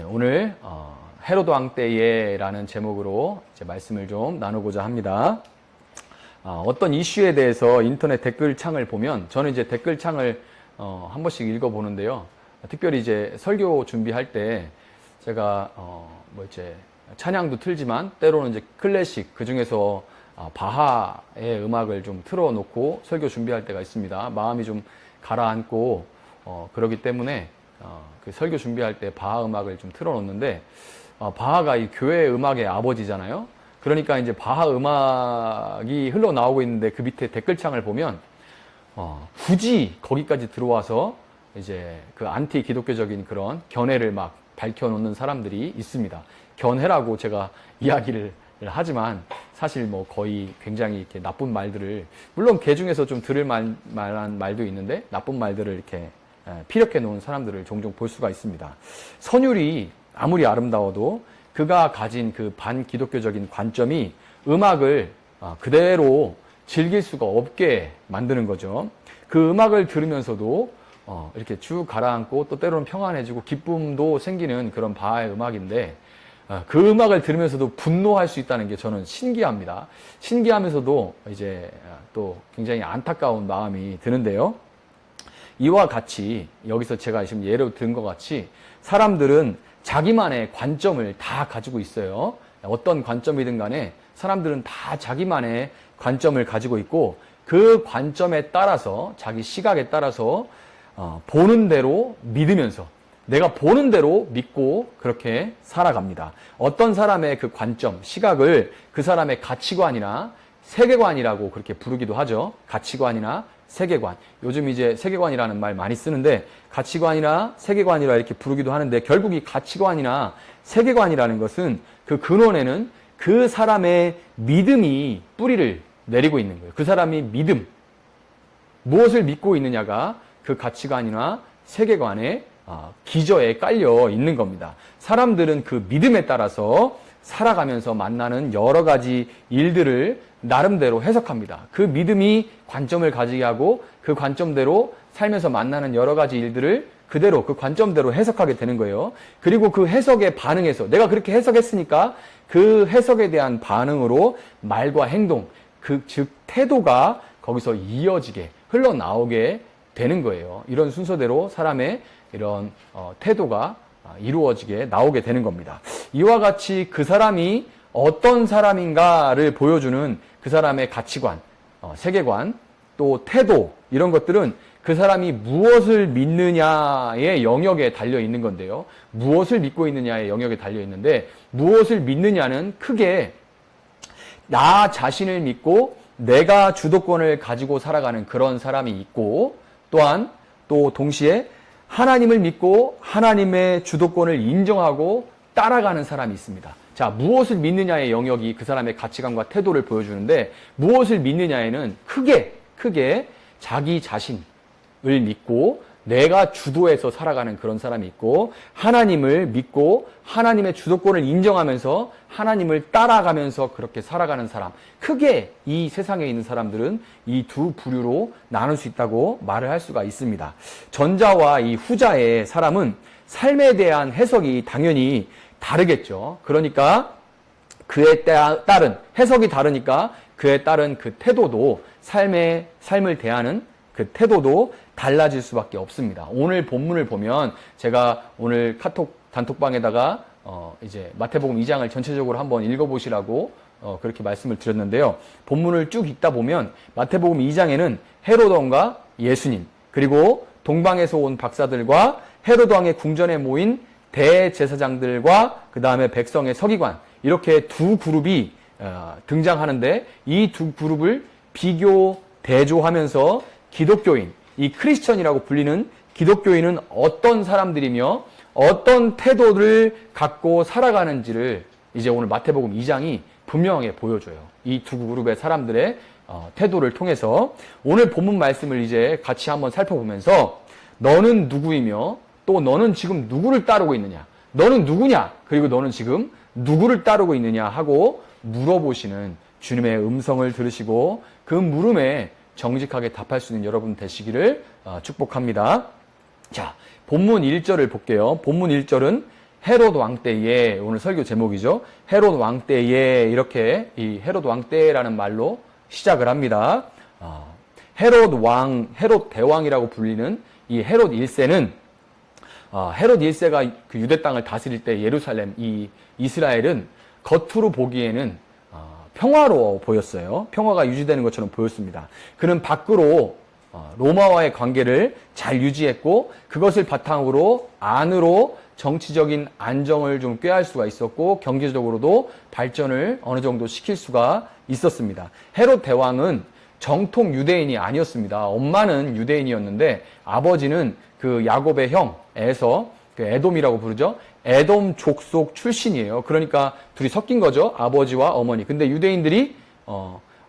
오늘 헤로드 왕 때에라는 제목으로 이제 말씀을 좀 나누고자 합니다. 어떤 이슈에 대해서 인터넷 댓글창을 보면 저는 이제 댓글창을 한 번씩 읽어보는데요. 특별히 이제 설교 준비할 때 제가 이제 찬양도 틀지만 때로는 이제 클래식, 그 중에서 바하의 음악을 좀 틀어놓고 설교 준비할 때가 있습니다. 마음이 좀 가라앉고 그러기 때문에 그 설교 준비할 때 바하 음악을 좀 틀어놓는데, 바하가 이 교회 음악의 아버지잖아요. 그러니까 이제 바하 음악이 흘러나오고 있는데 그 밑에 댓글창을 보면 굳이 거기까지 들어와서 이제 그 안티 기독교적인 그런 견해를 막 밝혀놓는 사람들이 있습니다. 견해라고 제가 이야기를 하지만 사실 뭐 거의 굉장히 이렇게 나쁜 말들을, 물론 개 중에서 좀 들을 만한 말도 있는데 나쁜 말들을 이렇게 피력해 놓은 사람들을 종종 볼 수가 있습니다. 선율이 아무리 아름다워도 그가 가진 그 반기독교적인 관점이 음악을 그대로 즐길 수가 없게 만드는 거죠. 그 음악을 들으면서도 이렇게 쭉 가라앉고 또 때로는 평안해지고 기쁨도 생기는 그런 바하의 음악인데, 그 음악을 들으면서도 분노할 수 있다는 게 저는 신기합니다. 신기하면서도 이제 또 굉장히 안타까운 마음이 드는데요. 이와 같이 여기서 제가 지금 예로 든 것 같이 사람들은 자기만의 관점을 다 가지고 있어요. 어떤 관점이든 간에 사람들은 다 자기만의 관점을 가지고 있고, 그 관점에 따라서, 자기 시각에 따라서 보는 대로 믿으면서, 내가 보는 대로 믿고 그렇게 살아갑니다. 어떤 사람의 그 관점, 시각을 그 사람의 가치관이나 세계관이라고 그렇게 부르기도 하죠. 가치관이나 세계관. 요즘 이제 세계관이라는 말 많이 쓰는데 가치관이나 세계관이라 이렇게 부르기도 하는데, 결국 이 가치관이나 세계관이라는 것은 그 근원에는 그 사람의 믿음이 뿌리를 내리고 있는 거예요. 그 사람이 믿음, 무엇을 믿고 있느냐가 그 가치관이나 세계관의 기저에 깔려 있는 겁니다. 사람들은 그 믿음에 따라서 살아가면서 만나는 여러 가지 일들을 나름대로 해석합니다. 그 믿음이 관점을 가지게 하고 그 관점대로 살면서 만나는 여러 가지 일들을 그대로 그 관점대로 해석하게 되는 거예요. 그리고 그 해석에 반응해서, 내가 그렇게 해석했으니까 그 해석에 대한 반응으로 말과 행동, 즉 태도가 거기서 이어지게 흘러나오게 되는 거예요. 이런 순서대로 사람의 이런 태도가 이루어지게 나오게 되는 겁니다. 이와 같이 그 사람이 어떤 사람인가를 보여주는 그 사람의 가치관, 세계관, 또 태도, 이런 것들은 그 사람이 무엇을 믿느냐의 영역에 달려 있는 건데요. 무엇을 믿고 있느냐의 영역에 달려 있는데, 무엇을 믿느냐는 크게 나 자신을 믿고 내가 주도권을 가지고 살아가는 그런 사람이 있고, 또한 또 동시에 하나님을 믿고 하나님의 주도권을 인정하고 따라가는 사람이 있습니다. 자, 무엇을 믿느냐의 영역이 그 사람의 가치관과 태도를 보여주는데, 무엇을 믿느냐에는 크게 자기 자신을 믿고 내가 주도해서 살아가는 그런 사람이 있고, 하나님을 믿고 하나님의 주도권을 인정하면서 하나님을 따라가면서 그렇게 살아가는 사람, 크게 이 세상에 있는 사람들은 이 두 부류로 나눌 수 있다고 말을 할 수가 있습니다. 전자와 이 후자의 사람은 삶에 대한 해석이 당연히 다르겠죠. 그러니까 그에 따른 해석이 다르니까 그에 따른 그 태도도, 삶을 대하는 그 태도도 달라질 수밖에 없습니다. 오늘 본문을 보면, 제가 오늘 카톡 단톡방에다가 이제 마태복음 2장을 전체적으로 한번 읽어보시라고 그렇게 말씀을 드렸는데요. 본문을 쭉 읽다 보면 마태복음 2장에는 헤로드 왕과 예수님, 그리고 동방에서 온 박사들과 헤로드 왕의 궁전에 모인 대제사장들과 그 다음에 백성의 서기관, 이렇게 두 그룹이 등장하는데, 이 두 그룹을 비교, 대조하면서 기독교인, 이 크리스천이라고 불리는 기독교인은 어떤 사람들이며 어떤 태도를 갖고 살아가는지를 이제 오늘 마태복음 2장이 분명하게 보여줘요. 이 두 그룹의 사람들의 태도를 통해서 오늘 본문 말씀을 이제 같이 한번 살펴보면서, 너는 누구이며 또 너는 지금 누구를 따르고 있느냐, 너는 누구냐, 그리고 너는 지금 누구를 따르고 있느냐 하고 물어보시는 주님의 음성을 들으시고 그 물음에 정직하게 답할 수 있는 여러분 되시기를 축복합니다. 자, 본문 1절을 볼게요. 본문 1절은 헤롯 왕 때에, 오늘 설교 제목이죠. 헤롯 왕 때에, 이렇게 이 헤롯 왕 때라는 말로 시작을 합니다. 헤롯 왕, 헤롯 대왕이라고 불리는 이 헤롯 1세는 헤롯 1세가 그 유대 땅을 다스릴 때 예루살렘, 이 이스라엘은 겉으로 보기에는 평화로워 보였어요. 평화가 유지되는 것처럼 보였습니다. 그는 밖으로 로마와의 관계를 잘 유지했고, 그것을 바탕으로 안으로 정치적인 안정을 좀 꾀할 수가 있었고, 경제적으로도 발전을 어느 정도 시킬 수가 있었습니다. 헤롯 대왕은 정통 유대인이 아니었습니다. 엄마는 유대인이었는데 아버지는 그 야곱의 형 에서, 그 에돔이라고 부르죠. 에돔 족속 출신이에요. 그러니까 둘이 섞인 거죠. 아버지와 어머니. 근데 유대인들이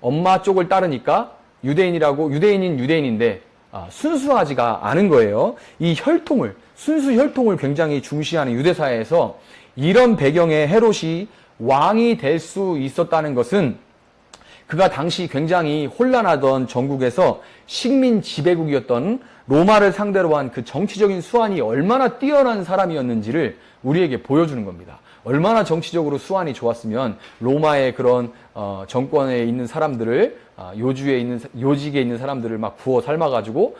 엄마 쪽을 따르니까 유대인인 유대인인데 순수하지가 않은 거예요. 이 혈통을, 순수 혈통을 굉장히 중시하는 유대사회에서 이런 배경의 헤롯이 왕이 될 수 있었다는 것은 그가 당시 굉장히 혼란하던 전국에서 식민 지배국이었던 로마를 상대로 한 그 정치적인 수완이 얼마나 뛰어난 사람이었는지를 우리에게 보여주는 겁니다. 얼마나 정치적으로 수완이 좋았으면 로마의 그런 정권에 있는 사람들을, 요직에 있는 사람들을 막 구워 삶아가지고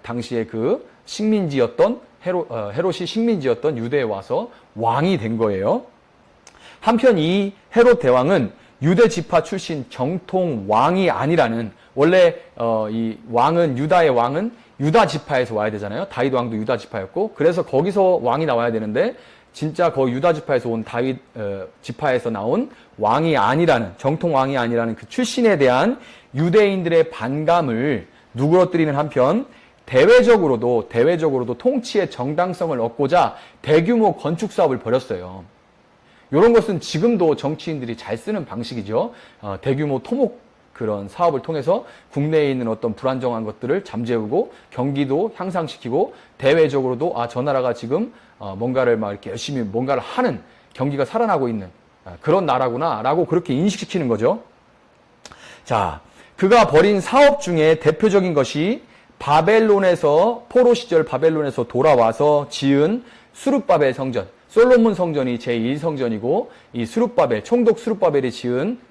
당시에 그 식민지였던 헤롯이 식민지였던 유대에 와서 왕이 된 거예요. 한편 이 헤롯 대왕은 유대 지파 출신 정통 왕이 아니라는, 원래 이 왕은, 유다의 왕은 유다 지파에서 와야 되잖아요. 다윗 왕도 유다 지파였고, 그래서 거기서 왕이 나와야 되는데 진짜 그 유다 지파에서 온 다윗 지파에서 나온 왕이 아니라는, 정통 왕이 아니라는 그 출신에 대한 유대인들의 반감을 누그러뜨리는 한편 대외적으로도 통치의 정당성을 얻고자 대규모 건축 사업을 벌였어요. 이런 것은 지금도 정치인들이 잘 쓰는 방식이죠. 대규모 토목 그런 사업을 통해서 국내에 있는 어떤 불안정한 것들을 잠재우고 경기도 향상시키고, 대외적으로도 저 나라가 지금 뭔가를 막 이렇게 열심히 뭔가를 하는, 경기가 살아나고 있는 그런 나라구나라고 그렇게 인식시키는 거죠. 자, 그가 벌인 사업 중에 대표적인 것이 포로 시절 바벨론에서 돌아와서 지은 수룹바벨 성전. 솔로몬 성전이 제1성전이고, 이 총독 수룹바벨이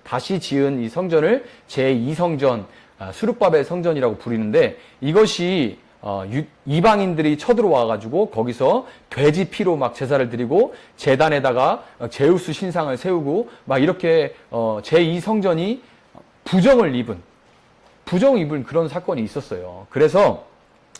다시 지은 이 성전을 제2성전, 수룹바벨 성전이라고 부르는데, 이것이 이방인들이 쳐들어와가지고 거기서 돼지 피로 막 제사를 드리고, 제단에다가 제우스 신상을 세우고 막 이렇게 제2성전이 부정을 입은 그런 사건이 있었어요. 그래서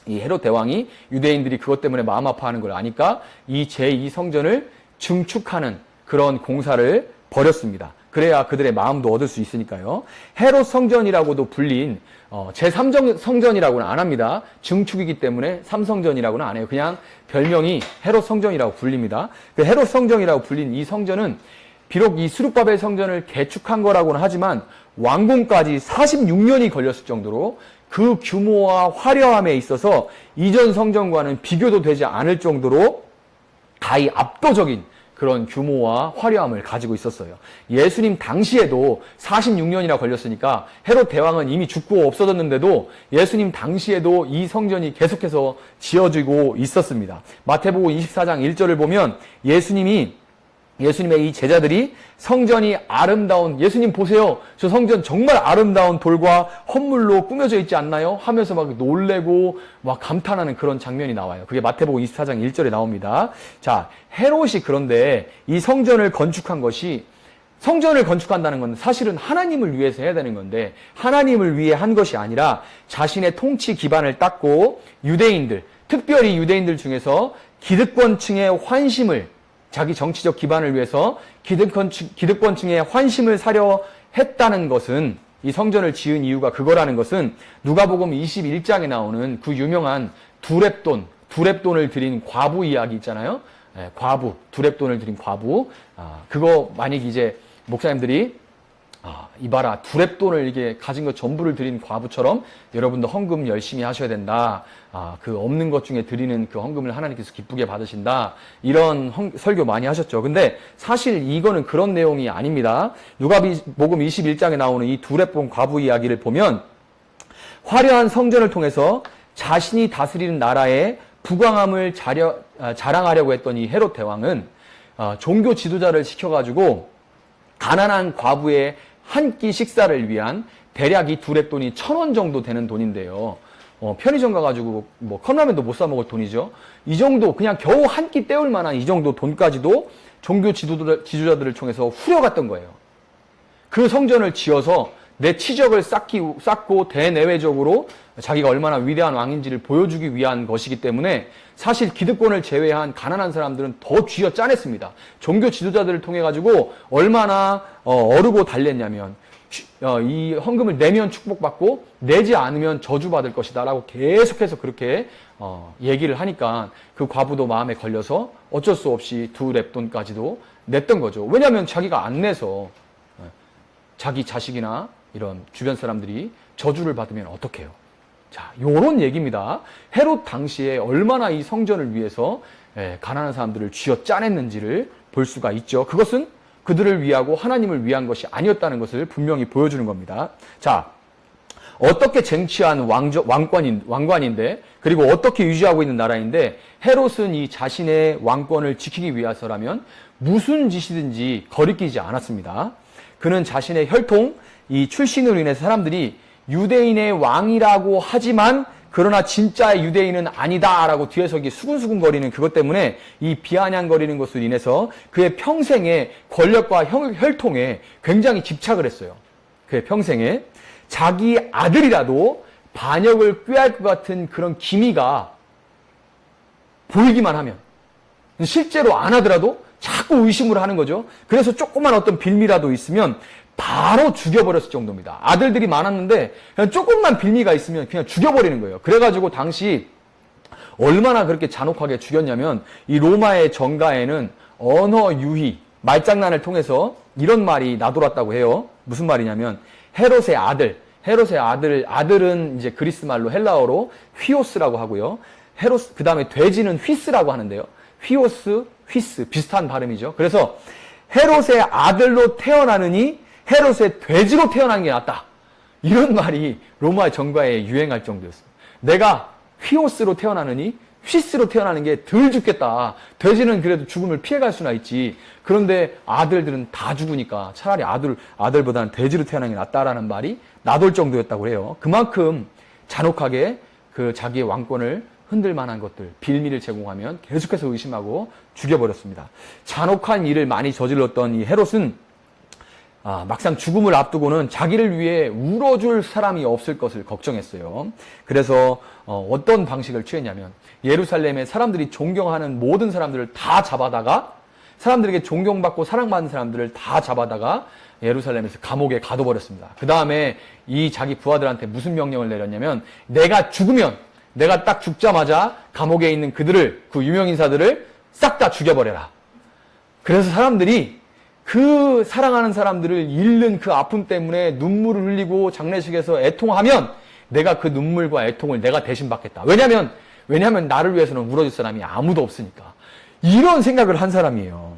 이 헤롯 대왕이, 유대인들이 그것 때문에 마음 아파하는 걸 아니까 이 제2성전을 증축하는 그런 공사를 벌였습니다. 그래야 그들의 마음도 얻을 수 있으니까요. 헤롯 성전이라고도 불린 제3 성전이라고는 안 합니다. 증축이기 때문에 3성전이라고는 안 해요. 그냥 별명이 헤롯 성전이라고 불립니다. 그 헤롯 성전이라고 불린 이 성전은 비록 이 수룹바벨 성전을 개축한 거라고는 하지만 완공까지 46년이 걸렸을 정도로 그 규모와 화려함에 있어서 이전 성전과는 비교도 되지 않을 정도로 가히 압도적인 그런 규모와 화려함을 가지고 있었어요. 예수님 당시에도 46년이나 걸렸으니까 헤롯 대왕은 이미 죽고 없어졌는데도 예수님 당시에도 이 성전이 계속해서 지어지고 있었습니다. 마태복음 24장 1절을 보면 예수님의 이 제자들이 성전이 아름다운, 예수님 보세요, 저 성전 정말 아름다운 돌과 헌물로 꾸며져 있지 않나요? 하면서 막 놀래고 막 감탄하는 그런 장면이 나와요. 그게 마태복음 24장 1절에 나옵니다. 자, 헤롯이 그런데 이 성전을 건축한다는 건 사실은 하나님을 위해서 해야 되는 건데, 하나님을 위해 한 것이 아니라 자신의 통치 기반을 닦고 특별히 유대인들 중에서 기득권층의 환심을, 자기 정치적 기반을 위해서 기득권층의 환심을 사려 했다는 것은, 이 성전을 지은 이유가 그거라는 것은 누가복음 21장에 나오는 그 유명한 두렙돈을 드린 과부 이야기 있잖아요. 두렙돈을 드린 과부. 그거 만약 이제 목사님들이 이봐라, 두렙돈을 이게 가진 것 전부를 드린 과부처럼 여러분도 헌금 열심히 하셔야 된다. 그 없는 것 중에 드리는 그 헌금을 하나님께서 기쁘게 받으신다. 이런 설교 많이 하셨죠. 근데 사실 이거는 그런 내용이 아닙니다. 누가복음 21장에 나오는 이 두렙돈 과부 이야기를 보면 화려한 성전을 통해서 자신이 다스리는 나라의 부강함을 자랑하려고 했던 이 헤롯 대왕은 종교 지도자를 시켜가지고 가난한 과부의 한 끼 식사를 위한 대략 이 두 랩돈이 1,000원 정도 되는 돈인데요. 편의점 가가지고 뭐 컵라면도 못 사 먹을 돈이죠. 이 정도 그냥 겨우 한 끼 때울 만한 이 정도 돈까지도 종교 지도자들을 통해서 후려갔던 거예요. 그 성전을 지어서 내 치적을 쌓고 대내외적으로 자기가 얼마나 위대한 왕인지를 보여주기 위한 것이기 때문에 사실 기득권을 제외한 가난한 사람들은 더 쥐어 짜냈습니다. 종교 지도자들을 통해 가지고 얼마나 어르고 달랬냐면 이 헌금을 내면 축복받고 내지 않으면 저주받을 것이다 라고 계속해서 그렇게 얘기를 하니까 그 과부도 마음에 걸려서 어쩔 수 없이 두 랩돈까지도 냈던 거죠. 왜냐하면 자기가 안 내서 자기 자식이나 이런 주변 사람들이 저주를 받으면 어떡해요. 자, 요런 얘기입니다. 헤롯 당시에 얼마나 이 성전을 위해서 가난한 사람들을 쥐어 짜냈는지를 볼 수가 있죠. 그것은 그들을 위하고 하나님을 위한 것이 아니었다는 것을 분명히 보여주는 겁니다. 자, 어떻게 쟁취한 왕관인데 그리고 어떻게 유지하고 있는 나라인데 헤롯은 이 자신의 왕권을 지키기 위해서라면 무슨 짓이든지 거리끼지 않았습니다. 그는 자신의 혈통, 이 출신으로 인해서 사람들이 유대인의 왕이라고 하지만 그러나 진짜의 유대인은 아니다라고 뒤에서 수근수근거리는 그것 때문에 이 비아냥거리는 것으로 인해서 그의 평생의 권력과 혈통에 굉장히 집착을 했어요. 그의 평생에 자기 아들이라도 반역을 꾀할 것 같은 그런 기미가 보이기만 하면 실제로 안 하더라도 자꾸 의심을 하는 거죠. 그래서 조그만 어떤 빌미라도 있으면 바로 죽여버렸을 정도입니다. 아들들이 많았는데 그냥 조금만 빌미가 있으면 그냥 죽여버리는 거예요. 그래가지고 당시 얼마나 그렇게 잔혹하게 죽였냐면 이 로마의 정가에는 언어 유희, 말장난을 통해서 이런 말이 나돌았다고 해요. 무슨 말이냐면 헤롯의 아들은 이제 그리스 말로 헬라어로 휘오스라고 하고요. 그 다음에 돼지는 휘스라고 하는데요. 휘오스, 휘스 비슷한 발음이죠. 그래서 헤롯의 아들로 태어나느니 헤롯의 돼지로 태어나는 게 낫다. 이런 말이 로마의 정가에 유행할 정도였습니다. 내가 휘오스로 태어나느니 휘스로 태어나는 게 덜 죽겠다. 돼지는 그래도 죽음을 피해갈 수나 있지. 그런데 아들들은 다 죽으니까 차라리 아들보다는 돼지로 태어나는 게 낫다라는 말이 나돌 정도였다고 해요. 그만큼 잔혹하게 그 자기의 왕권을 흔들 만한 것들, 빌미를 제공하면 계속해서 의심하고 죽여버렸습니다. 잔혹한 일을 많이 저질렀던 이 헤롯은 막상 죽음을 앞두고는 자기를 위해 울어줄 사람이 없을 것을 걱정했어요. 그래서 어떤 방식을 취했냐면 예루살렘에 사람들이 존경하는 모든 사람들을 다 잡아다가 사람들에게 존경받고 사랑받는 사람들을 다 잡아다가 예루살렘에서 감옥에 가둬버렸습니다. 그 다음에 이 자기 부하들한테 무슨 명령을 내렸냐면 내가 딱 죽자마자 감옥에 있는 그들을, 그 유명인사들을 싹 다 죽여버려라. 그래서 사람들이 그 사랑하는 사람들을 잃는 그 아픔 때문에 눈물을 흘리고 장례식에서 애통하면 내가 그 눈물과 애통을 내가 대신 받겠다. 왜냐하면 나를 위해서는 울어줄 사람이 아무도 없으니까. 이런 생각을 한 사람이에요.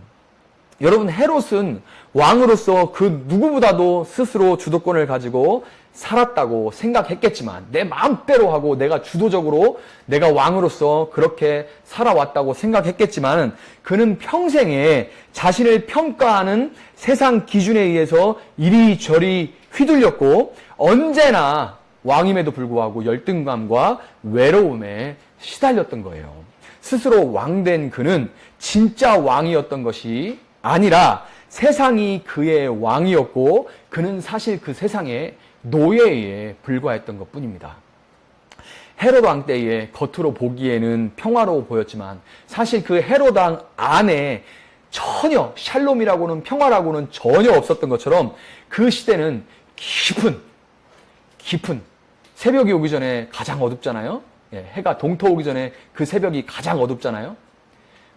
여러분, 헤롯은 왕으로서 그 누구보다도 스스로 주도권을 가지고 살았다고 생각했겠지만 내 마음대로 하고 내가 주도적으로 내가 왕으로서 그렇게 살아왔다고 생각했겠지만 그는 평생에 자신을 평가하는 세상 기준에 의해서 이리저리 휘둘렸고 언제나 왕임에도 불구하고 열등감과 외로움에 시달렸던 거예요. 스스로 왕된 그는 진짜 왕이었던 것이 아니라 세상이 그의 왕이었고 그는 사실 그 세상의 노예에 불과했던 것뿐입니다. 헤롯 왕 때에 겉으로 보기에는 평화로워 보였지만 사실 그 헤롯 왕 안에 전혀 샬롬이라고는 평화라고는 전혀 없었던 것처럼 그 시대는 깊은 새벽이 오기 전에 가장 어둡잖아요. 해가 동터 오기 전에 그 새벽이 가장 어둡잖아요.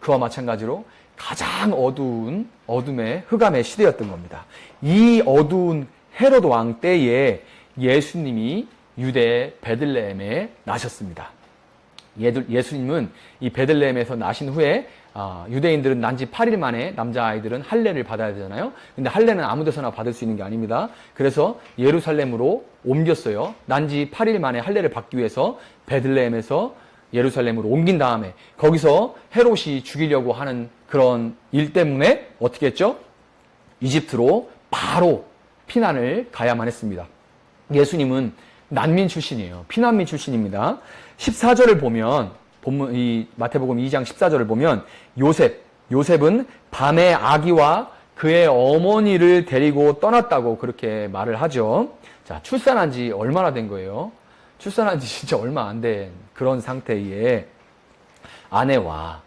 그와 마찬가지로 가장 어두운 어둠의 흑암의 시대였던 겁니다. 이 어두운 헤롯 왕 때에 예수님이 유대 베들레헴에 나셨습니다. 예수님은 이 베들레헴에서 나신 후에 유대인들은 난지 8일 만에 남자아이들은 할례를 받아야 되잖아요. 근데 할례는 아무 데서나 받을 수 있는 게 아닙니다. 그래서 예루살렘으로 옮겼어요. 난지 8일 만에 할례를 받기 위해서 베들레헴에서 예루살렘으로 옮긴 다음에 거기서 헤롯이 죽이려고 하는 그런 일 때문에 어떻게 했죠? 이집트로 바로 피난을 가야만 했습니다. 예수님은 난민 출신이에요. 피난민 출신입니다. 14절을 보면 이 마태복음 2장 14절을 보면 요셉은 밤에 아기와 그의 어머니를 데리고 떠났다고 그렇게 말을 하죠. 자, 출산한 지 얼마나 된 거예요? 출산한 지 진짜 얼마 안 된 그런 상태에 아내와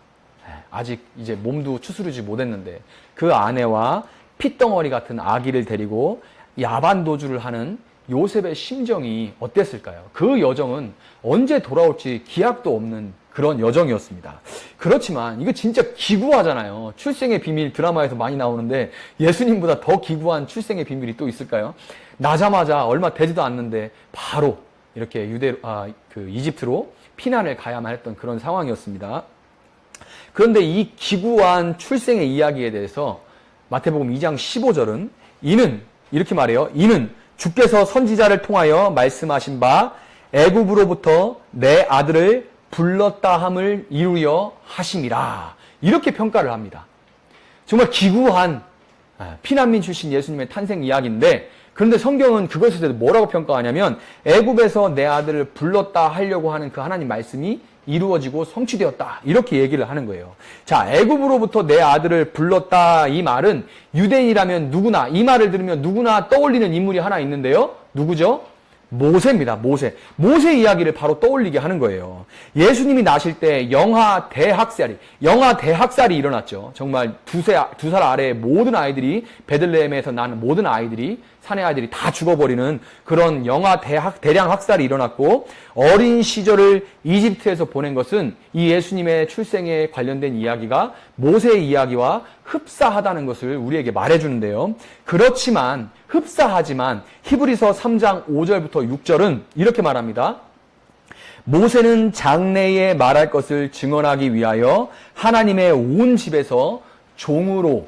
아직 이제 몸도 추스르지 못했는데 그 아내와 핏덩어리 같은 아기를 데리고 야반도주를 하는 요셉의 심정이 어땠을까요? 그 여정은 언제 돌아올지 기약도 없는 그런 여정이었습니다. 그렇지만 이거 진짜 기구하잖아요. 출생의 비밀 드라마에서 많이 나오는데 예수님보다 더 기구한 출생의 비밀이 또 있을까요? 나자마자 얼마 되지도 않는데 바로 이렇게 이집트로 피난을 가야만 했던 그런 상황이었습니다. 그런데 이 기구한 출생의 이야기에 대해서 마태복음 2장 15절은 이렇게 말해요. 이는 주께서 선지자를 통하여 말씀하신 바 애굽으로부터 내 아들을 불렀다 함을 이루려 하심이라. 이렇게 평가를 합니다. 정말 기구한 피난민 출신 예수님의 탄생 이야기인데 그런데 성경은 그것에 대해서 뭐라고 평가하냐면 애굽에서 내 아들을 불렀다 하려고 하는 그 하나님 말씀이 이루어지고 성취되었다. 이렇게 얘기를 하는 거예요. 자, 애굽으로부터 내 아들을 불렀다. 이 말은 유대인이라면 누구나 이 말을 들으면 누구나 떠올리는 인물이 하나 있는데요. 누구죠? 모세입니다. 모세 이야기를 바로 떠올리게 하는 거예요. 예수님이 나실 때 영아 대학살이 일어났죠. 정말 두 살 아래의 모든 아이들이 베들레헴에서 난 모든 아이들이 사내 아이들이 다 죽어버리는 그런 대량 학살이 일어났고 어린 시절을 이집트에서 보낸 것은 이 예수님의 출생에 관련된 이야기가 모세의 이야기와 흡사하다는 것을 우리에게 말해주는데요. 흡사하지만 히브리서 3장 5절부터 6절은 이렇게 말합니다. 모세는 장래에 말할 것을 증언하기 위하여 하나님의 온 집에서 종으로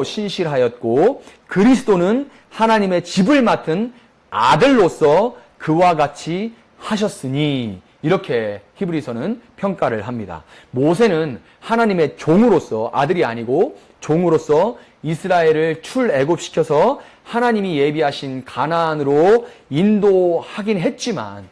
신실하였고 그리스도는 하나님의 집을 맡은 아들로서 그와 같이 하셨으니 이렇게 히브리서는 평가를 합니다. 모세는 하나님의 종으로서 아들이 아니고 종으로서 이스라엘을 출애굽시켜서 하나님이 예비하신 가나안으로 인도하긴 했지만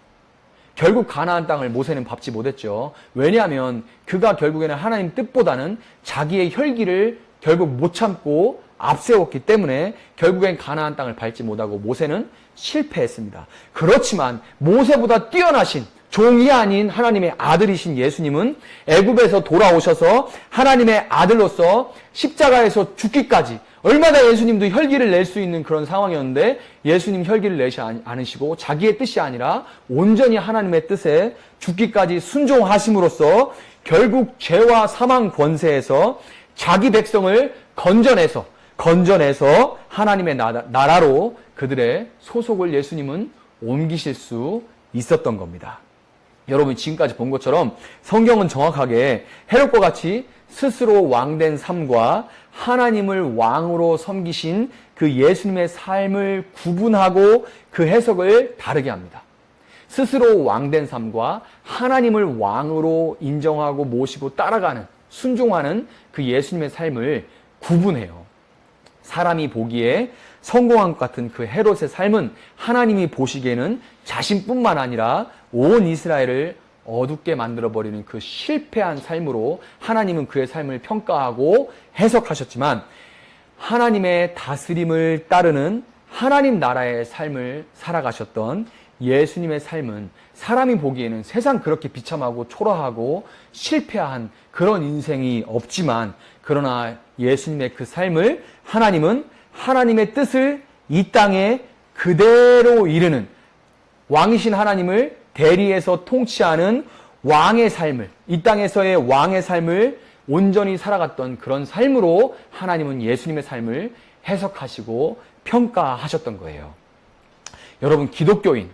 결국 가나안 땅을 모세는 밟지 못했죠. 왜냐하면 그가 결국에는 하나님 뜻보다는 자기의 혈기를 결국 못 참고 앞세웠기 때문에 결국엔 가나안 땅을 밟지 못하고 모세는 실패했습니다. 그렇지만 모세보다 뛰어나신 종이 아닌 하나님의 아들이신 예수님은 애굽에서 돌아오셔서 하나님의 아들로서 십자가에서 죽기까지 얼마나 예수님도 혈기를 낼 수 있는 그런 상황이었는데 예수님 혈기를 내지 않으시고 자기의 뜻이 아니라 온전히 하나님의 뜻에 죽기까지 순종하심으로써 결국 죄와 사망 권세에서 자기 백성을 건져내서 하나님의 나라로 그들의 소속을 예수님은 옮기실 수 있었던 겁니다. 여러분 지금까지 본 것처럼 성경은 정확하게 헤롯과 같이 스스로 왕된 삶과 하나님을 왕으로 섬기신 그 예수님의 삶을 구분하고 그 해석을 다르게 합니다. 스스로 왕된 삶과 하나님을 왕으로 인정하고 모시고 따라가는 순종하는 그 예수님의 삶을 구분해요. 사람이 보기에 성공한 것 같은 그 헤롯의 삶은 하나님이 보시기에는 자신뿐만 아니라 온 이스라엘을 어둡게 만들어버리는 그 실패한 삶으로 하나님은 그의 삶을 평가하고 해석하셨지만 하나님의 다스림을 따르는 하나님 나라의 삶을 살아가셨던 예수님의 삶은 사람이 보기에는 세상 그렇게 비참하고 초라하고 실패한 그런 인생이 없지만 그러나 예수님의 그 삶을 하나님은 하나님의 뜻을 이 땅에 그대로 이루는 왕이신 하나님을 대리해서 통치하는 왕의 삶을 이 땅에서의 왕의 삶을 온전히 살아갔던 그런 삶으로 하나님은 예수님의 삶을 해석하시고 평가하셨던 거예요. 여러분 기독교인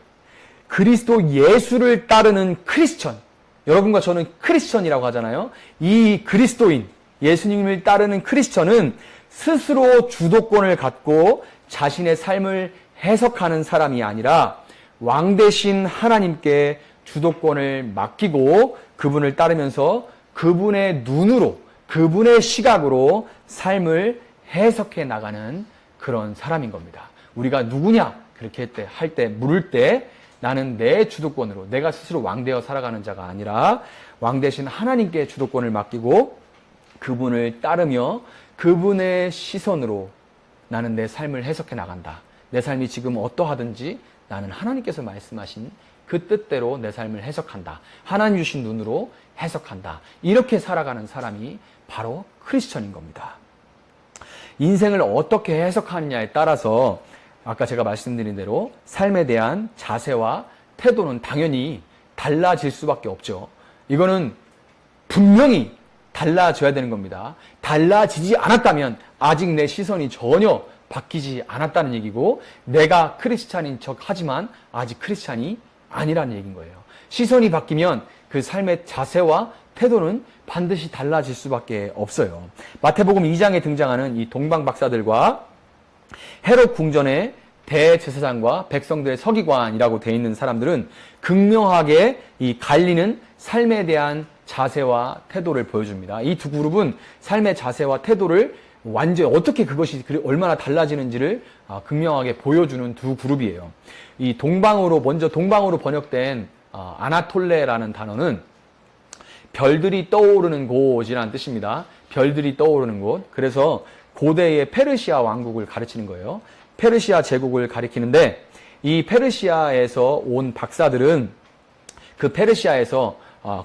그리스도 예수를 따르는 크리스천 여러분과 저는 크리스천이라고 하잖아요. 이 그리스도인 예수님을 따르는 크리스천은 스스로 주도권을 갖고 자신의 삶을 해석하는 사람이 아니라 왕 대신 하나님께 주도권을 맡기고 그분을 따르면서 그분의 눈으로, 그분의 시각으로 삶을 해석해 나가는 그런 사람인 겁니다. 우리가 누구냐? 그렇게 할 때, 물을 때 나는 내 주도권으로, 내가 스스로 왕되어 살아가는 자가 아니라 왕 대신 하나님께 주도권을 맡기고 그분을 따르며 그분의 시선으로 나는 내 삶을 해석해 나간다. 내 삶이 지금 어떠하든지 나는 하나님께서 말씀하신 그 뜻대로 내 삶을 해석한다. 하나님 주신 눈으로 해석한다. 이렇게 살아가는 사람이 바로 크리스천인 겁니다. 인생을 어떻게 해석하느냐에 따라서 아까 제가 말씀드린 대로 삶에 대한 자세와 태도는 당연히 달라질 수밖에 없죠. 이거는 분명히 달라져야 되는 겁니다. 달라지지 않았다면 아직 내 시선이 전혀 바뀌지 않았다는 얘기고 내가 크리스찬인 척 하지만 아직 크리스찬이 아니라는 얘기인 거예요. 시선이 바뀌면 그 삶의 자세와 태도는 반드시 달라질 수밖에 없어요. 마태복음 2장에 등장하는 이 동방 박사들과 헤롯 궁전의 대제사장과 백성들의 서기관이라고 되어 있는 사람들은 극명하게 이 갈리는 삶에 대한 자세와 태도를 보여줍니다. 이 두 그룹은 삶의 자세와 태도를 완전히 어떻게 그것이 얼마나 달라지는지를 극명하게 보여주는 두 그룹이에요. 이 먼저 동방으로 번역된 아나톨레라는 단어는 별들이 떠오르는 곳이라는 뜻입니다. 별들이 떠오르는 곳. 그래서 고대의 페르시아 왕국을 가르치는 거예요. 페르시아 제국을 가리키는데 이 페르시아에서 온 박사들은 그 페르시아에서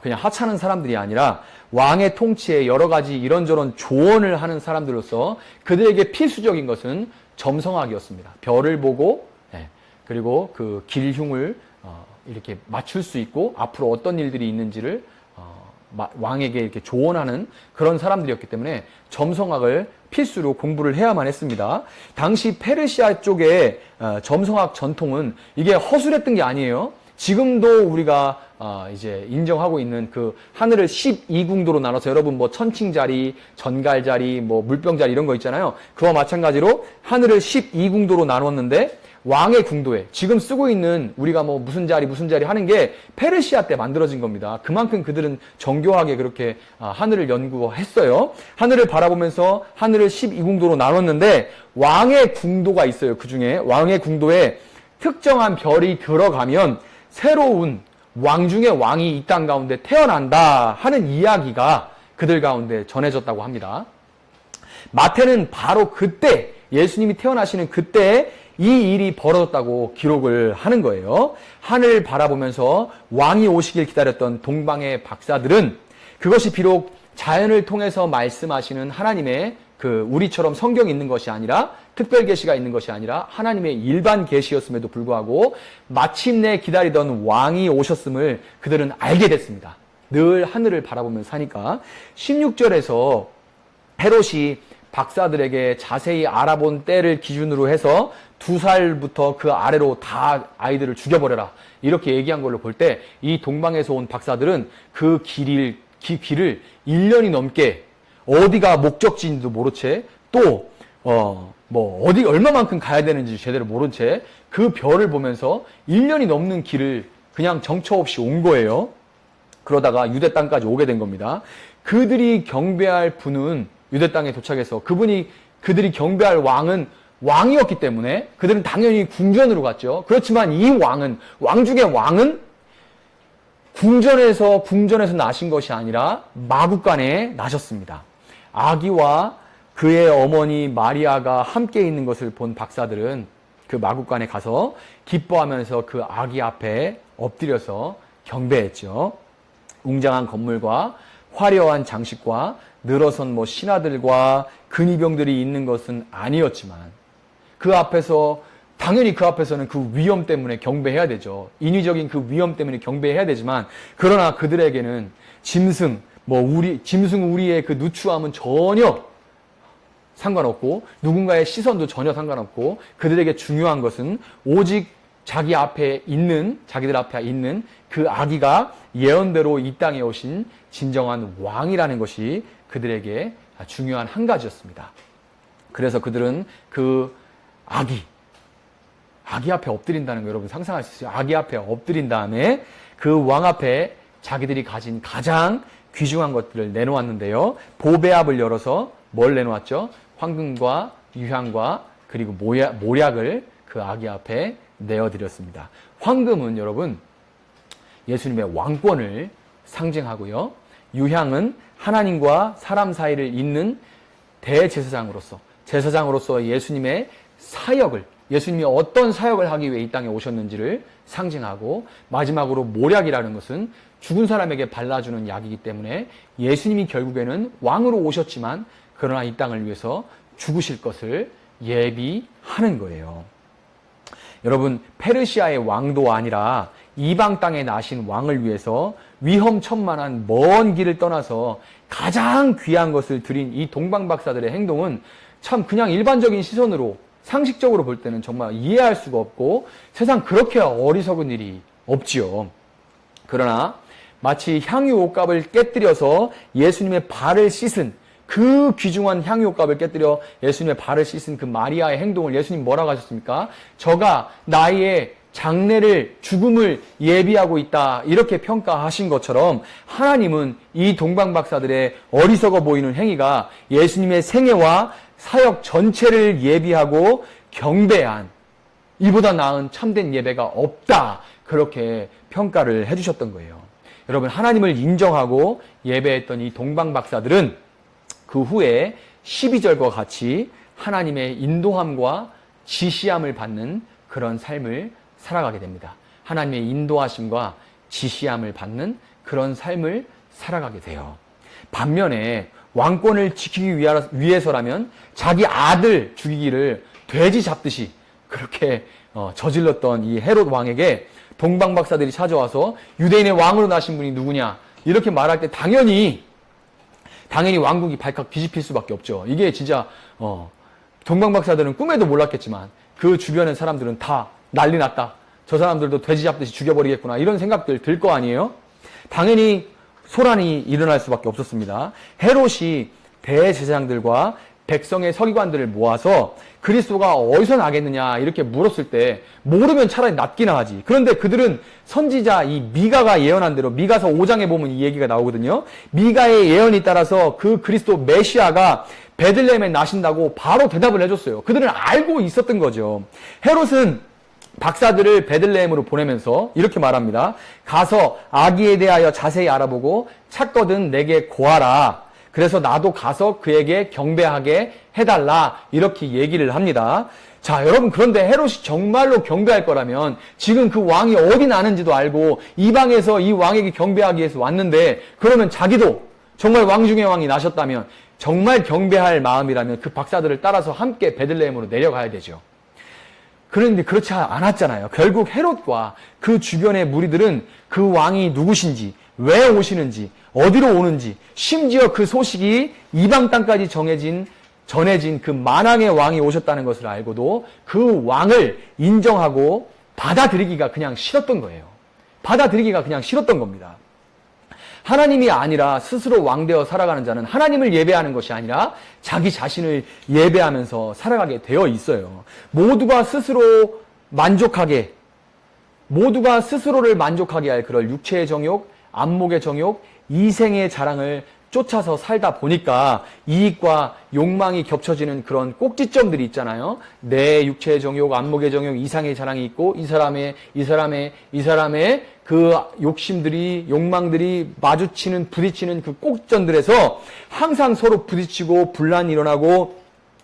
그냥 하찮은 사람들이 아니라 왕의 통치에 여러 가지 이런저런 조언을 하는 사람들로서 그들에게 필수적인 것은 점성학이었습니다. 별을 보고 그리고 그 길흉을 이렇게 맞출 수 있고 앞으로 어떤 일들이 있는지를 왕에게 이렇게 조언하는 그런 사람들이었기 때문에 점성학을 필수로 공부를 해야만 했습니다. 당시 페르시아 쪽의 점성학 전통은 이게 허술했던 게 아니에요. 지금도 우리가 이제 인정하고 있는 그 하늘을 12궁도로 나눠서 여러분 뭐 천칭자리, 전갈자리, 뭐 물병자리 이런 거 있잖아요. 그와 마찬가지로 하늘을 12궁도로 나눴는데 왕의 궁도에 지금 쓰고 있는 우리가 뭐 무슨 자리 하는 게 페르시아 때 만들어진 겁니다. 그만큼 그들은 정교하게 그렇게 하늘을 연구했어요. 하늘을 바라보면서 하늘을 12궁도로 나눴는데 왕의 궁도가 있어요. 그 중에 왕의 궁도에 특정한 별이 들어가면 새로운 왕 중에 왕이 이 땅 가운데 태어난다 하는 이야기가 그들 가운데 전해졌다고 합니다. 마태는 바로 그때 예수님이 태어나시는 그때 이 일이 벌어졌다고 기록을 하는 거예요. 하늘 바라보면서 왕이 오시길 기다렸던 동방의 박사들은 그것이 비록 자연을 통해서 말씀하시는 하나님의 그 우리처럼 성경이 있는 것이 아니라 특별 계시가 있는 것이 아니라 하나님의 일반 계시였음에도 불구하고 마침내 기다리던 왕이 오셨음을 그들은 알게 됐습니다. 늘 하늘을 바라보면서 사니까 16절에서 헤롯이 박사들에게 자세히 알아본 때를 기준으로 해서 2살부터 그 아래로 다 아이들을 죽여버려라 이렇게 얘기한 걸로 볼 때 이 동방에서 온 박사들은 그 길을 1년이 넘게 어디가 목적지인지도 모른 채 또 어디 얼마만큼 가야 되는지 제대로 모른 채 그 별을 보면서 1년이 넘는 길을 그냥 정처 없이 온 거예요. 그러다가 유대 땅까지 오게 된 겁니다. 그들이 경배할 분은 유대 땅에 도착해서 그들이 경배할 왕은 왕이었기 때문에 그들은 당연히 궁전으로 갔죠. 그렇지만 이 왕 중에 왕은 궁전에서 나신 것이 아니라 마구간에 나셨습니다. 아기와 그의 어머니 마리아가 함께 있는 것을 본 박사들은 그 마구간에 가서 기뻐하면서 그 아기 앞에 엎드려서 경배했죠. 웅장한 건물과 화려한 장식과 늘어선 신하들과 근위병들이 있는 것은 아니었지만 당연히 그 앞에서는 그 위험 때문에 경배해야 되죠. 인위적인 그 위험 때문에 경배해야 되지만 그러나 그들에게는 짐승 우리의 그 누추함은 전혀 상관없고 누군가의 시선도 전혀 상관없고 그들에게 중요한 것은 오직 자기들 앞에 있는 그 아기가 예언대로 이 땅에 오신 진정한 왕이라는 것이 그들에게 중요한 한 가지였습니다. 그래서 그들은 그 아기 앞에 엎드린다는 거 여러분 상상할 수 있어요? 아기 앞에 엎드린 다음에 그 왕 앞에 자기들이 가진 가장 귀중한 것들을 내놓았는데요. 보배압을 열어서 뭘 내놓았죠? 황금과 유향과 그리고 모략을 그 아기 앞에 내어드렸습니다. 황금은 여러분 예수님의 왕권을 상징하고요. 유향은 하나님과 사람 사이를 잇는 제사장으로서 예수님의 사역을, 예수님이 어떤 사역을 하기 위해 이 땅에 오셨는지를 상징하고, 마지막으로 모략이라는 것은 죽은 사람에게 발라주는 약이기 때문에 예수님이 결국에는 왕으로 오셨지만 그러나 이 땅을 위해서 죽으실 것을 예비하는 거예요. 여러분, 페르시아의 왕도 아니라 이방 땅에 나신 왕을 위해서 위험천만한 먼 길을 떠나서 가장 귀한 것을 드린 이 동방박사들의 행동은 참 그냥 일반적인 시선으로 상식적으로 볼 때는 정말 이해할 수가 없고 세상 그렇게 어리석은 일이 없지요. 그러나 마치 향유옥갑을 깨뜨려서 예수님의 발을 씻은 그 귀중한 향유옥갑을 깨뜨려 예수님의 발을 씻은 그 마리아의 행동을 예수님 뭐라고 하셨습니까? 저가 나의 장례를, 죽음을 예비하고 있다, 이렇게 평가하신 것처럼 하나님은 이 동방박사들의 어리석어 보이는 행위가 예수님의 생애와 사역 전체를 예비하고 경배한, 이보다 나은 참된 예배가 없다, 그렇게 평가를 해주셨던 거예요. 여러분, 하나님을 인정하고 예배했던 이 동방박사들은 그 후에 12절과 같이 하나님의 인도함과 지시함을 받는 그런 삶을 살아가게 됩니다. 하나님의 인도하심과 지시함을 받는 그런 삶을 살아가게 돼요. 반면에 왕권을 지키기 위해서라면 자기 아들 죽이기를 돼지 잡듯이 그렇게 저질렀던 이 헤롯 왕에게 동방박사들이 찾아와서 유대인의 왕으로 나신 분이 누구냐 이렇게 말할 때 당연히 왕국이 발칵 뒤집힐 수밖에 없죠. 이게 진짜 동방박사들은 꿈에도 몰랐겠지만 그 주변의 사람들은 다 난리 났다, 저 사람들도 돼지 잡듯이 죽여버리겠구나, 이런 생각들 들 거 아니에요? 당연히 소란이 일어날 수밖에 없었습니다. 헤롯이 대제사장들과 백성의 서기관들을 모아서 그리스도가 어디서 나겠느냐 이렇게 물었을 때 모르면 차라리 낫기나 하지. 그런데 그들은 선지자 이 미가가 예언한 대로, 미가서 5장에 보면 이 얘기가 나오거든요. 미가의 예언에 따라서 그 그리스도 메시아가 베들레헴에 나신다고 바로 대답을 해줬어요. 그들은 알고 있었던 거죠. 헤롯은 박사들을 베들레헴으로 보내면서 이렇게 말합니다. 가서 아기에 대하여 자세히 알아보고 찾거든 내게 고하라. 그래서 나도 가서 그에게 경배하게 해달라, 이렇게 얘기를 합니다. 자, 여러분, 그런데 헤롯이 정말로 경배할 거라면 지금 그 왕이 어디 나는지도 알고 이방에서 이 왕에게 경배하기 위해서 왔는데, 그러면 자기도 정말 왕 중의 왕이 나셨다면, 정말 경배할 마음이라면 그 박사들을 따라서 함께 베들레헴으로 내려가야 되죠. 그런데 그렇지 않았잖아요. 결국 헤롯과 그 주변의 무리들은 그 왕이 누구신지, 왜 오시는지, 어디로 오는지, 심지어 그 소식이 이방 땅까지 전해진 그 만왕의 왕이 오셨다는 것을 알고도 그 왕을 인정하고 받아들이기가 그냥 싫었던 거예요. 받아들이기가 그냥 싫었던 겁니다. 하나님이 아니라 스스로 왕되어 살아가는 자는 하나님을 예배하는 것이 아니라 자기 자신을 예배하면서 살아가게 되어 있어요. 모두가 스스로를 만족하게 할 그럴 육체의 정욕, 안목의 정욕, 이생의 자랑을 쫓아서 살다 보니까 이익과 욕망이 겹쳐지는 그런 꼭지점들이 있잖아요. 내 육체의 정욕, 안목의 정욕, 이상의 자랑이 있고 이 사람의 그 욕심들이, 욕망들이 부딪히는 그 꼭지점들에서 항상 서로 부딪히고 분란이 일어나고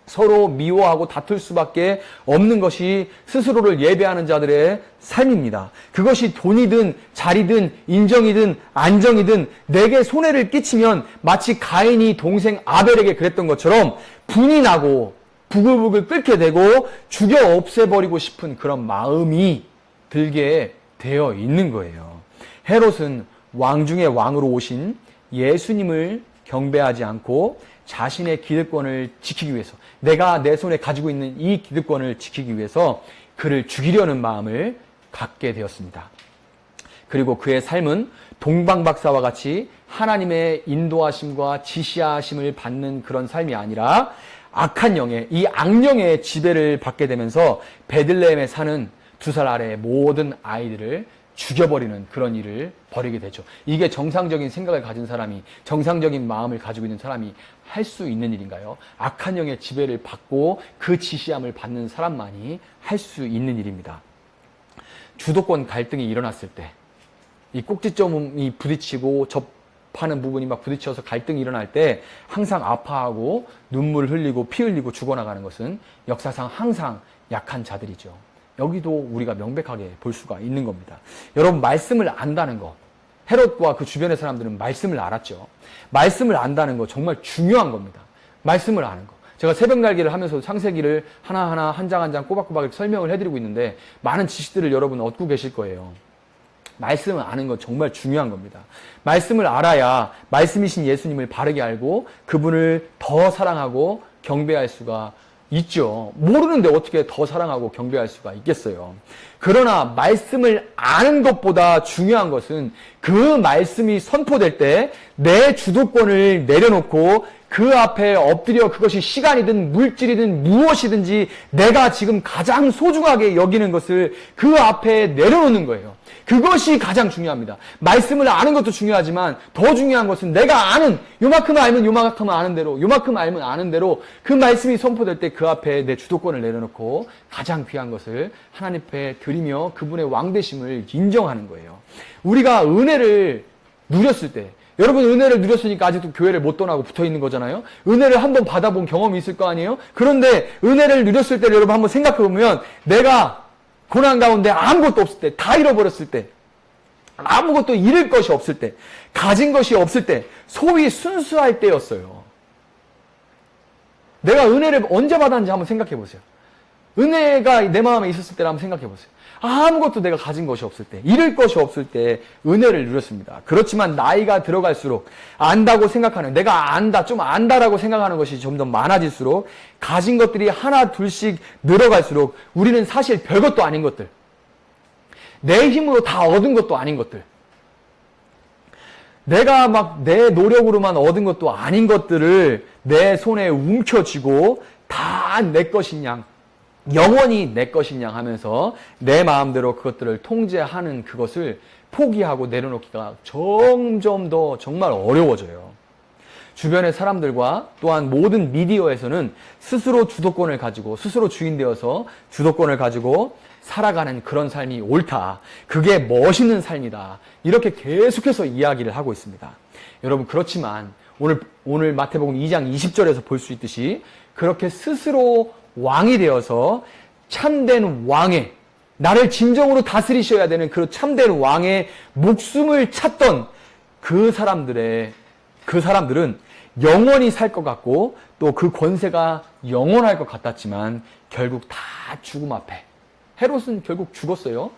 서로 미워하고 다툴 수밖에 없는 것이 스스로를 예배하는 자들의 삶입니다. 그것이 돈이든 자리든 인정이든 안정이든 내게 손해를 끼치면 마치 가인이 동생 아벨에게 그랬던 것처럼 분이 나고 부글부글 끓게 되고 죽여 없애버리고 싶은 그런 마음이 들게 되어 있는 거예요. 헤롯은 왕 중의 왕으로 오신 예수님을 경배하지 않고 자신의 기득권을 지키기 위해서, 내가 내 손에 가지고 있는 이 기득권을 지키기 위해서 그를 죽이려는 마음을 갖게 되었습니다. 그리고 그의 삶은 동방박사와 같이 하나님의 인도하심과 지시하심을 받는 그런 삶이 아니라 악한 영의, 이 악령의 지배를 받게 되면서 베들레헴에 사는 2살 아래의 모든 아이들을 죽여버리는 그런 일을 벌이게 되죠. 이게 정상적인 생각을 가진 사람이, 정상적인 마음을 가지고 있는 사람이 할 수 있는 일인가요? 악한 영의 지배를 받고 그 지시함을 받는 사람만이 할 수 있는 일입니다. 주도권 갈등이 일어났을 때, 이 꼭지점이 부딪히고 접하는 부분이 막 부딪혀서 갈등이 일어날 때 항상 아파하고 눈물 흘리고 피 흘리고 죽어나가는 것은 역사상 항상 약한 자들이죠. 여기도 우리가 명백하게 볼 수가 있는 겁니다. 여러분, 말씀을 안다는 거, 헤롯과 그 주변의 사람들은 말씀을 알았죠. 말씀을 안다는 거 정말 중요한 겁니다. 말씀을 아는 거. 제가 새벽 날개를 하면서 창세기를 하나하나 한 장 한 장 꼬박꼬박 설명을 해드리고 있는데 많은 지식들을 여러분 얻고 계실 거예요. 말씀을 아는 건 정말 중요한 겁니다. 말씀을 알아야 말씀이신 예수님을 바르게 알고 그분을 더 사랑하고 경배할 수가 있죠. 모르는데 어떻게 더 사랑하고 경배할 수가 있겠어요. 그러나 말씀을 아는 것보다 중요한 것은 그 말씀이 선포될 때 내 주도권을 내려놓고 그 앞에 엎드려 그것이 시간이든 물질이든 무엇이든지 내가 지금 가장 소중하게 여기는 것을 그 앞에 내려놓는 거예요. 그것이 가장 중요합니다. 말씀을 아는 것도 중요하지만 더 중요한 것은 내가 아는, 요만큼 알면 요만큼 아는 대로, 요만큼 알면 아는 대로 그 말씀이 선포될 때 그 앞에 내 주도권을 내려놓고 가장 귀한 것을 하나님 앞에 드리며 그분의 왕되심을 인정하는 거예요. 우리가 은혜를 누렸을 때, 여러분 은혜를 누렸으니까 아직도 교회를 못 떠나고 붙어있는 거잖아요. 은혜를 한번 받아본 경험이 있을 거 아니에요. 그런데 은혜를 누렸을 때를 여러분 한번 생각해보면 내가 고난 가운데 아무것도 없을 때, 다 잃어버렸을 때, 아무것도 잃을 것이 없을 때, 가진 것이 없을 때, 소위 순수할 때였어요. 내가 은혜를 언제 받았는지 한번 생각해 보세요. 은혜가 내 마음에 있었을 때를 한번 생각해 보세요. 아무것도 내가 가진 것이 없을 때, 잃을 것이 없을 때 은혜를 누렸습니다. 그렇지만 나이가 들어갈수록 안다고 생각하는, 내가 안다, 좀 안다라고 생각하는 것이 점점 많아질수록 가진 것들이 하나 둘씩 늘어갈수록 우리는 사실 별것도 아닌 것들, 내 힘으로 다 얻은 것도 아닌 것들, 내가 막 내 노력으로만 얻은 것도 아닌 것들을 내 손에 움켜쥐고 다 내 것인 양, 영원히 내 것인 양 하면서 내 마음대로 그것들을 통제하는 그것을 포기하고 내려놓기가 점점 더 정말 어려워져요. 주변의 사람들과 또한 모든 미디어에서는 스스로 주도권을 가지고 스스로 주인 되어서 주도권을 가지고 살아가는 그런 삶이 옳다. 그게 멋있는 삶이다. 이렇게 계속해서 이야기를 하고 있습니다. 여러분, 그렇지만 오늘 마태복음 2장 20절에서 볼 수 있듯이 그렇게 스스로 왕이 되어서 참된 왕의, 나를 진정으로 다스리셔야 되는 그 참된 왕의 목숨을 찾던 그 사람들은 영원히 살 것 같고 또 그 권세가 영원할 것 같았지만 결국 다 죽음 앞에, 헤롯은 결국 죽었어요.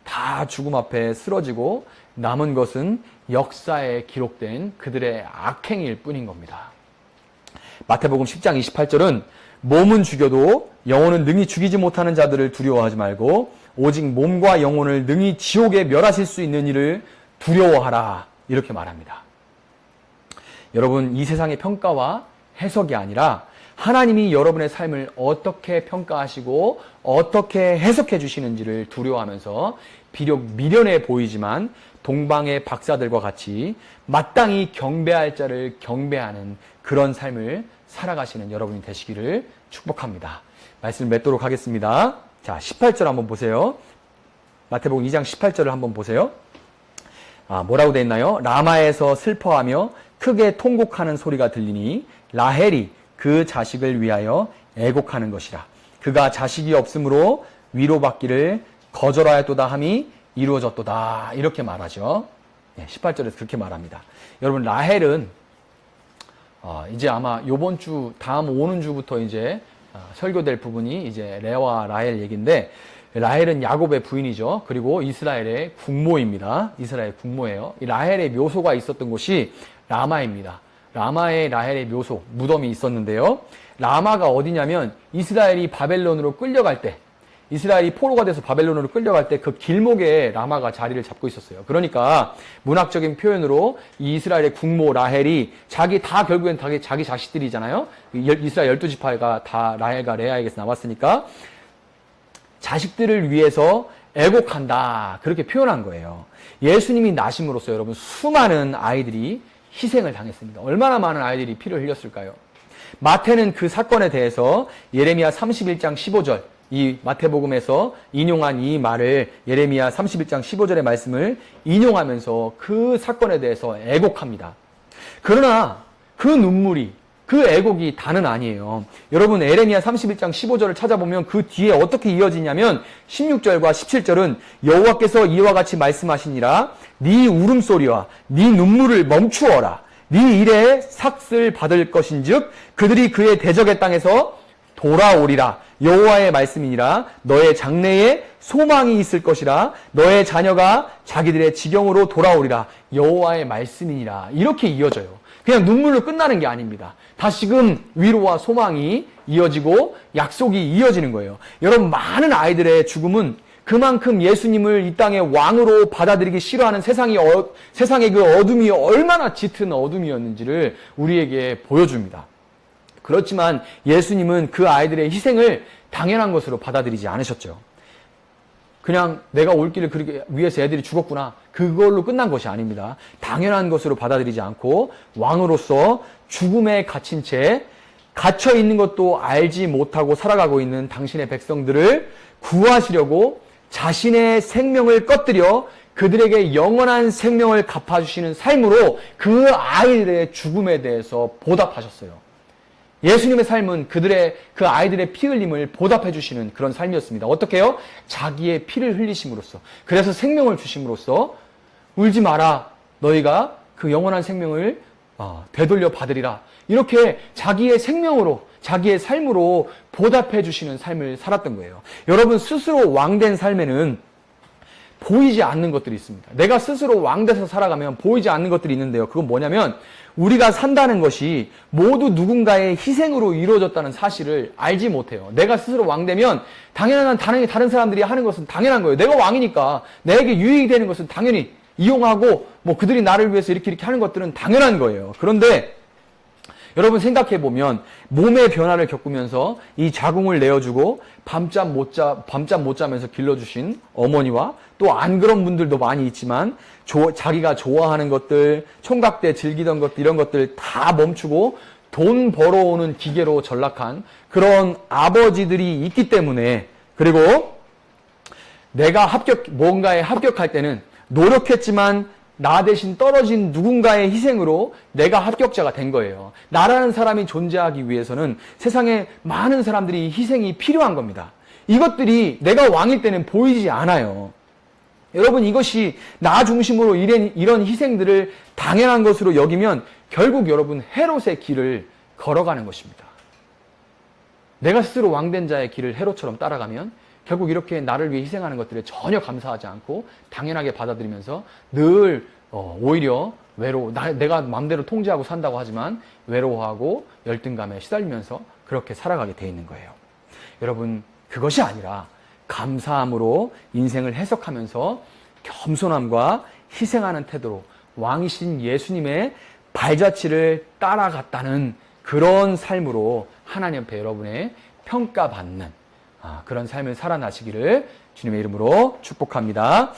다 죽음 앞에 쓰러지고 남은 것은 역사에 기록된 그들의 악행일 뿐인 겁니다. 마태복음 10장 28절은 몸은 죽여도 영혼은 능히 죽이지 못하는 자들을 두려워하지 말고 오직 몸과 영혼을 능히 지옥에 멸하실 수 있는 이를 두려워하라. 이렇게 말합니다. 여러분, 이 세상의 평가와 해석이 아니라 하나님이 여러분의 삶을 어떻게 평가하시고 어떻게 해석해 주시는지를 두려워하면서 비록 미련해 보이지만 동방의 박사들과 같이 마땅히 경배할 자를 경배하는 그런 삶을 살아가시는 여러분이 되시기를 축복합니다. 말씀을 맺도록 하겠습니다. 자, 18절 한번 보세요. 마태복음 2장 18절을 한번 보세요. 뭐라고 되어 있나요? 라마에서 슬퍼하며 크게 통곡하는 소리가 들리니 라헬이 그 자식을 위하여 애곡하는 것이라. 그가 자식이 없으므로 위로받기를 거절하였도다 함이 이루어졌도다. 이렇게 말하죠. 18절에서 그렇게 말합니다. 여러분, 라헬은 이제 아마 요번 주, 다음 오는 주부터 이제 설교될 부분이 이제 레아와 라헬 얘기인데, 라헬은 야곱의 부인이죠. 그리고 이스라엘의 국모입니다. 이스라엘 국모예요. 이 라헬의 묘소가 있었던 곳이 라마입니다. 라마에 라헬의 묘소, 무덤이 있었는데요. 라마가 어디냐면 이스라엘이 바벨론으로 끌려갈 때, 이스라엘이 포로가 돼서 바벨론으로 끌려갈 때 그 길목에 라마가 자리를 잡고 있었어요. 그러니까 문학적인 표현으로 이 이스라엘의 국모 라헬이 결국엔 자기 자식들이잖아요. 이스라엘 12지파가 다 라헬과 레아에게서 나왔으니까 자식들을 위해서 애곡한다. 그렇게 표현한 거예요. 예수님이 나심으로써 여러분 수많은 아이들이 희생을 당했습니다. 얼마나 많은 아이들이 피를 흘렸을까요? 마태는 그 사건에 대해서 예레미야 31장 15절, 이 마태복음에서 인용한 이 말을 예레미야 31장 15절의 말씀을 인용하면서 그 사건에 대해서 애곡합니다. 그러나 그 눈물이, 그 애곡이 다는 아니에요. 여러분 예레미야 31장 15절을 찾아보면 그 뒤에 어떻게 이어지냐면 16절과 17절은 여호와께서 이와 같이 말씀하시니라. 네 울음소리와 네 눈물을 멈추어라. 네 일에 삭슬 받을 것인즉 그들이 그의 대적의 땅에서 돌아오리라. 여호와의 말씀이니라. 너의 장래에 소망이 있을 것이라. 너의 자녀가 자기들의 지경으로 돌아오리라. 여호와의 말씀이니라. 이렇게 이어져요. 그냥 눈물로 끝나는 게 아닙니다. 다시금 위로와 소망이 이어지고 약속이 이어지는 거예요. 여러분 많은 아이들의 죽음은 그만큼 예수님을 이 땅의 왕으로 받아들이기 싫어하는 세상의 그 어둠이 얼마나 짙은 어둠이었는지를 우리에게 보여줍니다. 그렇지만 예수님은 그 아이들의 희생을 당연한 것으로 받아들이지 않으셨죠. 그냥 내가 올 길을 그렇게 위해서 애들이 죽었구나. 그걸로 끝난 것이 아닙니다. 당연한 것으로 받아들이지 않고 왕으로서 죽음에 갇힌 채 갇혀 있는 것도 알지 못하고 살아가고 있는 당신의 백성들을 구하시려고 자신의 생명을 꺼뜨려 그들에게 영원한 생명을 갚아주시는 삶으로 그 아이들의 죽음에 대해서 보답하셨어요. 예수님의 삶은 그 아이들의 피 흘림을 보답해 주시는 그런 삶이었습니다. 어떻게 해요? 자기의 피를 흘리심으로써. 그래서 생명을 주심으로써 울지 마라. 너희가 그 영원한 생명을 되돌려 받으리라. 이렇게 자기의 생명으로, 자기의 삶으로 보답해 주시는 삶을 살았던 거예요. 여러분 스스로 왕된 삶에는 보이지 않는 것들이 있습니다. 내가 스스로 왕돼서 살아가면 보이지 않는 것들이 있는데요. 그건 뭐냐면 우리가 산다는 것이 모두 누군가의 희생으로 이루어졌다는 사실을 알지 못해요. 내가 스스로 왕되면 당연히 다른 사람들이 하는 것은 당연한 거예요. 내가 왕이니까 내게 유익이 되는 것은 당연히 이용하고 그들이 나를 위해서 이렇게 하는 것들은 당연한 거예요. 그런데 여러분 생각해 보면 몸의 변화를 겪으면서 이 자궁을 내어주고 밤잠 못 자면서 길러주신 어머니와 또 안 그런 분들도 많이 있지만 자기가 좋아하는 것들, 총각 때 즐기던 것들 이런 것들 다 멈추고 돈 벌어오는 기계로 전락한 그런 아버지들이 있기 때문에 그리고 내가 뭔가에 합격할 때는 노력했지만 나 대신 떨어진 누군가의 희생으로 내가 합격자가 된 거예요. 나라는 사람이 존재하기 위해서는 세상에 많은 사람들이 희생이 필요한 겁니다. 이것들이 내가 왕일 때는 보이지 않아요. 여러분 이것이 나 중심으로 이런 희생들을 당연한 것으로 여기면 결국 여러분 헤롯의 길을 걸어가는 것입니다. 내가 스스로 왕된 자의 길을 헤롯처럼 따라가면 결국 이렇게 나를 위해 희생하는 것들에 전혀 감사하지 않고 당연하게 받아들이면서 늘 오히려 내가 마음대로 통제하고 산다고 하지만 외로워하고 열등감에 시달리면서 그렇게 살아가게 돼 있는 거예요. 여러분 그것이 아니라 감사함으로 인생을 해석하면서 겸손함과 희생하는 태도로 왕이신 예수님의 발자취를 따라갔다는 그런 삶으로 하나님 앞에 여러분의 평가받는 그런 삶을 살아나시기를 주님의 이름으로 축복합니다.